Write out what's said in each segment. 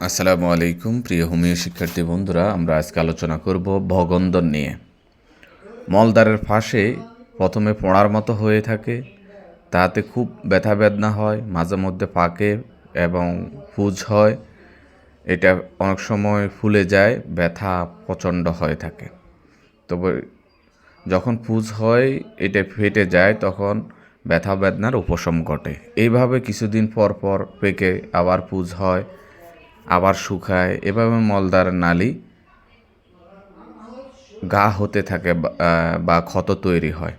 আসসালামু আলাইকুম প্রিয় হোমিও শিক্ষার্থী বন্ধুরা, আমরা আজকে আলোচনা করব ভগন্দর নিয়ে। মলদ্বারের ফাঁসে প্রথমে পোড়ার মতো হয়ে থাকে, তাতে খুব ব্যথা বেদনা হয়, মাঝে মধ্যে পাকে এবং পুজ হয়। এটা অনেক সময় ফুলে যায়, ব্যথা প্রচণ্ড হয়ে থাকে। তবে যখন পুজ হয়, এটা ফেটে যায়, তখন ব্যথা বেদনার উপশম ঘটে। এইভাবে কিছুদিন পর পর পেকে আবার পুজ হয়, আবার শুকায়। এভাবে মলদ্বার নালী ঘা হতে থাকে বা ক্ষত তৈরি হয়।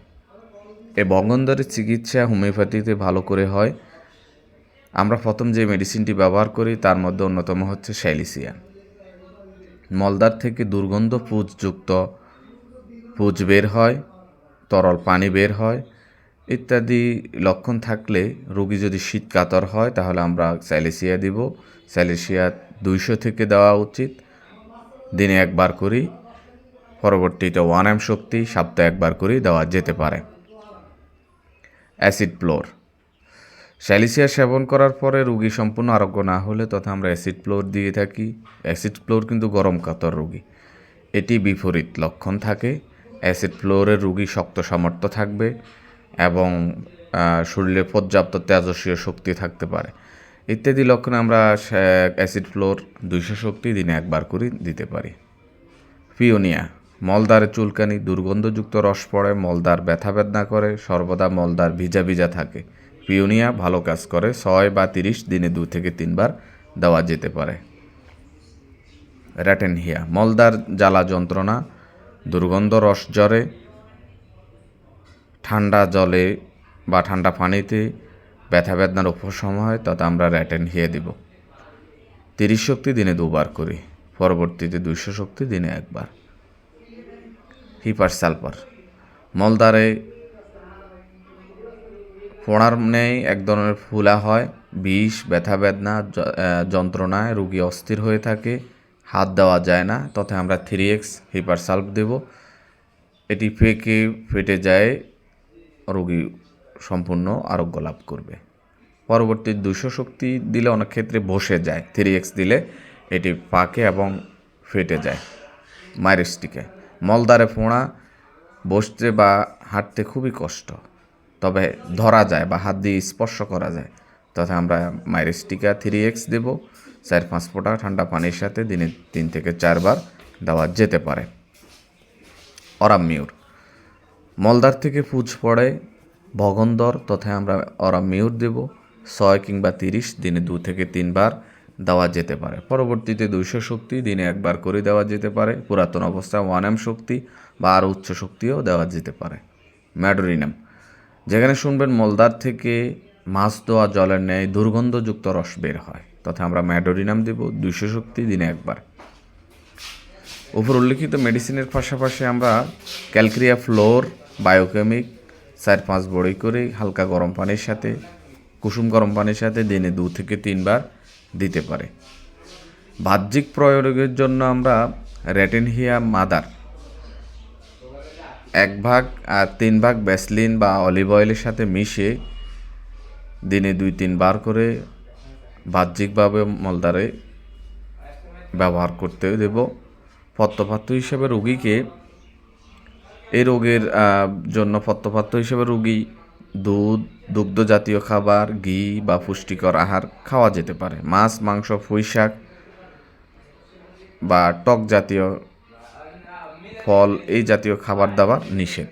এই ভগন্দরের চিকিৎসা হোমিওপ্যাথিতে ভালো করে হয়। আমরা প্রথম যে মেডিসিনটি ব্যবহার করি তার মধ্যে অন্যতম হচ্ছে স্যালিসিয়াম। মলদ্বার থেকে দুর্গন্ধ পুজ বের হয়, তরল পানি বের হয় ইত্যাদি লক্ষণ থাকলে রোগী যদি শীত কাতর হয় তাহলে আমরা স্যালিসিয়া দিব। স্যালিসিয়া 200 থেকে দেওয়া উচিত, দিনে একবার করি। পরবর্তীতে 1 শক্তি সপ্তাহে একবার করেই দেওয়া যেতে পারে। অ্যাসিড ফ্লোর, স্যালিসিয়া সেবন করার পরে রোগী সম্পূর্ণ আরোগ্য না হলে তথা আমরা অ্যাসিড ফ্লোর দিয়ে থাকি। অ্যাসিড ফ্লোর কিন্তু গরম কাতর রোগী, এটি বিপরীত লক্ষণ থাকে। অ্যাসিড ফ্লোরের রোগী শক্ত সামর্থ্য থাকবে এবং শরীরে পর্যাপ্ত তেজস্ক্রিয় শক্তি থাকতে পারে ইত্যাদি লক্ষণে আমরা অ্যাসিড ফ্লোর 200 শক্তি দিনে একবার করে দিতে পারি। পিওনিয়া, মলদ্বারে চুলকানি, দুর্গন্ধযুক্ত রস পড়ে, মলদ্বার ব্যথা বেদনা করে, সর্বদা মলদ্বার ভিজা ভিজা থাকে। পিওনিয়া ভালো কাজ করে, 6 বা 30 দিনে 2 থেকে 3 বার দেওয়া যেতে পারে। র্যাটেনহিয়া, মলদ্বার জ্বালা যন্ত্রণা, দুর্গন্ধ রস জ্বরে, ঠান্ডা জলে বা ঠান্ডা পানিতে ব্যথা বেদনার উপশম হয়, তথা আমরা র্যাটেনহিয়া দিব। 30 শক্তি দিনে 2 বার করি, পরবর্তীতে 200 শক্তি দিনে একবার। হিপার সালফার, মলদ্বারে ফোড়ার নেই, এক ধরনের ফুলা হয়, বিষ, ব্যথা বেদনা যন্ত্রণায় রোগী অস্থির হয়ে থাকে, হাত দেওয়া যায় না, তথা আমরা 3x হিপার সালফ দেব। এটি ফেটে যায়, রোগী সম্পূর্ণ আরোগ্য লাভ করবে। পরবর্তী 200 শক্তি দিলে অনেক ক্ষেত্রে বসে যায়, 3x দিলে এটি পাকে এবং ফেটে যায়। মাইরিস্টিকা, মলদ্বারে ফোঁড়া, বসতে বা হাঁটতে খুবই কষ্ট, তবে ধরা যায় বা হাত দিয়ে স্পর্শ করা যায়, তথা আমরা মাইরিস্টিকা 3x দেব। 4-5 ফোঁটা ঠান্ডা পানির সাথে দিনে 3 থেকে 4 বার দেওয়া যেতে পারে। অরামিউর, মলদ্বার থেকে পুজ পড়ে, ভগন্দর, তথা আমরা অরামিউর দেব। 6 কিংবা 30 দিনে 2 থেকে 3 বার দেওয়া যেতে পারে। পরবর্তীতে 200 শক্তি দিনে একবার করে দেওয়া যেতে পারে। পুরাতন অবস্থায় 1m শক্তি বা আরও উচ্চ শক্তিও দেওয়া যেতে পারে। ম্যাডোরিনাম, যেখানে শুনবেন মলদ্বার থেকে মাছ ধোয়া জলের ন্যায় দুর্গন্ধযুক্ত রস বের হয়, তথা আমরা ম্যাডোরিনাম দেব। 200 শক্তি দিনে একবার। উপর উল্লেখিত মেডিসিনের পাশাপাশি আমরা ক্যালক্রিয়া ফ্লোর, বায়োকেমিক 4-5 বড়ি করে হালকা গরম পানির সাথে, কুসুম গরম পানির সাথে দিনে 2 থেকে 3 বার দিতে পারে। বাহ্যিক প্রয়োগের জন্য আমরা র্যাটেনহিয়া মাদার 1 ভাগ আর 3 ভাগ ভ্যাসলিন বা অলিভ অয়েলের সাথে মিশিয়ে দিনে 2-3 বার করে বাহ্যিকভাবে মলদ্বারে ব্যবহার করতে দেব। পথ্যপাত্য হিসেবে রোগীকে এই রোগের জন্য পথ্যপাত্য হিসেবে রোগী দুধ, দুগ্ধ জাতীয় খাবার, ঘি বা পুষ্টিকর আহার খাওয়া যেতে পারে। মাছ, মাংস, পুঁইশাক বা টক জাতীয় ফল এই জাতীয় খাবার দাবার নিষেধ।